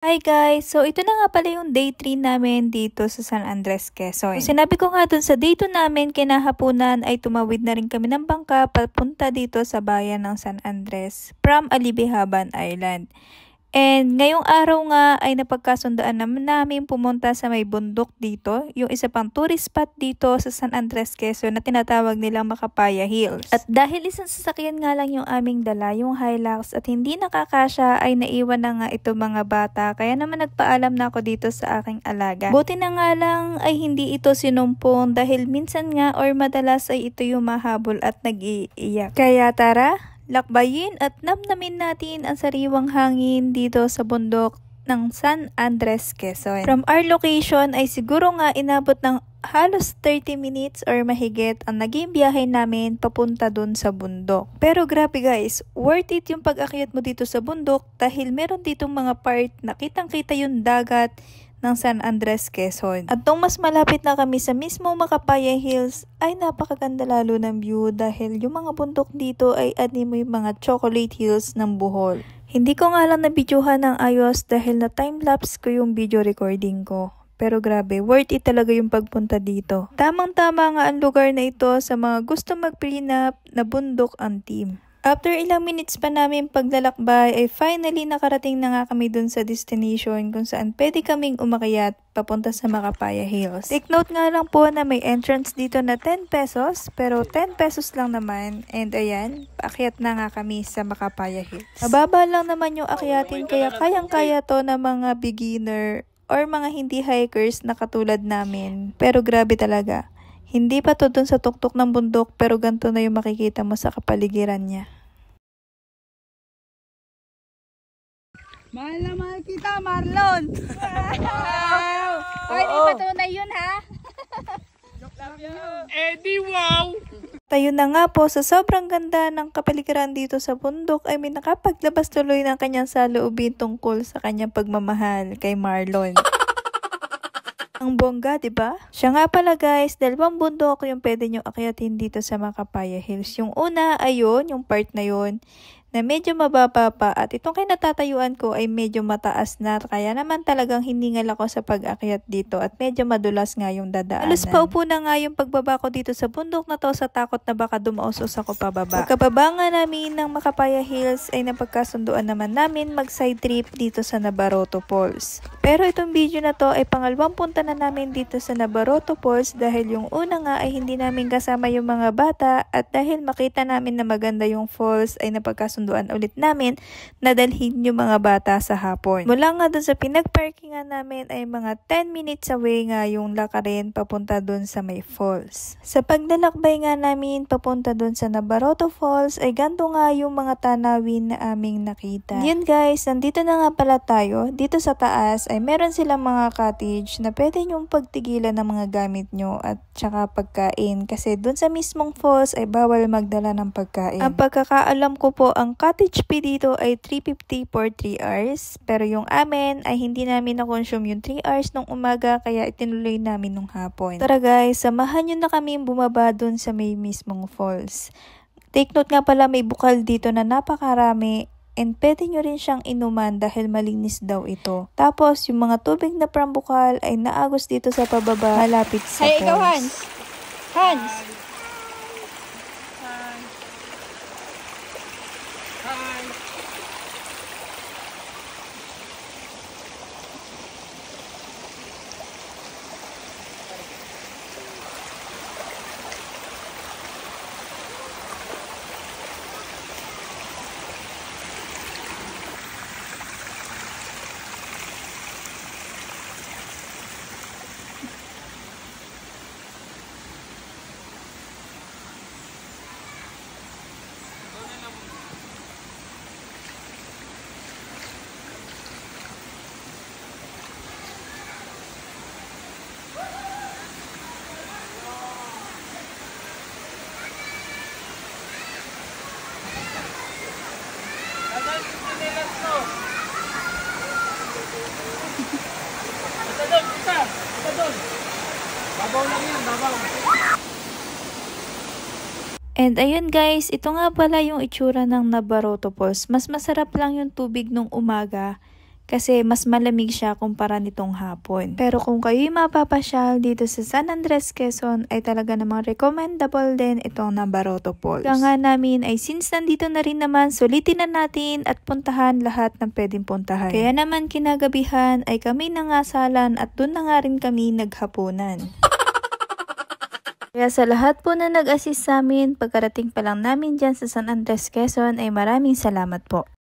Hi guys! So ito na nga pala yung day 3 namin dito sa San Andres, Quezon. So, sinabi ko nga dun sa day 2 namin, kinahaponan ay tumawid na rin kami ng bangka papunta dito sa bayan ng San Andres from Alibihaban Island. And ngayong araw nga ay napagkasundaan naman namin pumunta sa may bundok dito, yung isa pang tourist spot dito sa San Andres, Quezon na tinatawag nilang Macapaya Hills. At dahil isang sasakyan nga lang yung aming dala, yung Hilux, at hindi nakakasya ay naiwan na nga ito mga bata, kaya naman nagpaalam na ako dito sa aking alaga. Buti na nga lang ay hindi ito sinumpong dahil minsan nga or madalas ay ito yung mahabol at nag-iiyak. Kaya tara! Lakbayin at namnamin natin ang sariwang hangin dito sa bundok ng San Andres, Quezon. From our location ay siguro nga inabot ng halos 30 minutes or mahigit ang naging biyahe namin papunta dun sa bundok. Pero grabe guys, worth it yung pag-akyat mo dito sa bundok dahil meron ditong mga part na kitang-kita yung dagat ng San Andres, Quezon. At nung mas malapit na kami sa mismo Macapaya Hills, ay napakaganda lalo ng view dahil yung mga bundok dito ay mo yung mga chocolate hills ng Bohol. Hindi ko nga lang nabidyohan ng ayos dahil na time-lapse ko yung video recording ko. Pero grabe, worth it talaga yung pagpunta dito. Tamang-tama nga ang lugar na ito sa mga gusto mag-prenup na bundok ang team. After ilang minutes pa namin paglalakbay ay finally nakarating na nga kami dun sa destination kung saan pwede kaming umakyat papunta sa Macapaya Hills. Take note nga lang po na may entrance dito na 10 pesos pero 10 pesos lang naman and ayan, paakyat na nga kami sa Macapaya Hills. Mababa lang naman yung akyatin kaya kayang-kaya to na mga beginner or mga hindi hikers na katulad namin. Pero grabe talaga. Hindi pa to dun sa tuktok ng bundok pero ganito na yung makikita mo sa kapaligiran niya. Mahal na mahal kita, Marlon! Wow! Ay, di pa tunay yun ha? Eddie, wow! Tayo na nga po, sa sobrang ganda ng kapaligiran dito sa bundok ay may nakapaglabas tuloy ng kanyang saloobin tungkol sa kanyang pagmamahal kay Marlon. Ang bongga, diba? Siya nga pala guys, dalawang bundok yung pwede nyo akyatin dito sa Macapaya Hills. Yung una, ayun, yung part na yun, na medyo mababa pa at itong kinatatayuan ko ay medyo mataas na kaya naman talagang hiningal ako sa pag-akyat dito at medyo madulas nga yung dadaanan. Halos paupo na nga yung pagbaba ko dito sa bundok na to sa takot na baka dumausos ako pababa. Pagkababa nga namin ng Macapaya Hills ay napagkasunduan naman namin mag-side trip dito sa Nabaroto Falls. Pero itong video na to ay pangalawang punta na namin dito sa Nabaroto Falls dahil yung una nga ay hindi namin kasama yung mga bata at dahil makita namin na maganda yung falls ay napagkasunduan ulit namin na dalhin yung mga bata sa hapon. Mula nga dun sa pinagparkingan namin ay mga 10 minutes away nga yung lakarin papunta dun sa may falls. Sa paglalakbay nga namin papunta dun sa Nabaroto Falls ay ganito nga yung mga tanawin na aming nakita. Yun guys, nandito na nga pala tayo. Dito sa taas ay meron silang mga cottage na pwede nyong pagtigilan ng mga gamit nyo at tsaka pagkain kasi dun sa mismong falls ay bawal magdala ng pagkain. Ang pagkakaalam ko po, ang cottage fee dito ay 350 for 3 hours. Pero yung amin ay hindi namin na-consume yung 3 hours nung umaga kaya itinuloy namin nung hapon. Tara guys, samahan nyo na kami bumaba dun sa may mismong falls. Take note nga pala, may bukal dito na napakarami and pwede nyo rin siyang inuman dahil malinis daw ito. Tapos yung mga tubig na from bukal ay naagos dito sa pababa malapit sa falls. Hey, ikaw Hans! Hans! Babaw lang yan, babaw. And ayun guys, ito nga pala yung itsura ng Nabaroto Falls. Mas masarap lang yung tubig nung umaga kasi mas malamig siya kumpara nitong hapon. Pero kung kayo'y mapapasyal dito sa San Andres, Quezon, ay talaga namang recommendable din itong Navarrete Falls. Kaya nga namin ay since nandito na rin naman, sulitin na natin at puntahan lahat ng pwedeng puntahan. Kaya naman kinagabihan ay kami nangasalan at dun na nga rin kami naghapunan. Kaya sa lahat po na nag-assist sa amin, pagkarating pa lang namin dyan sa San Andres, Quezon ay maraming salamat po.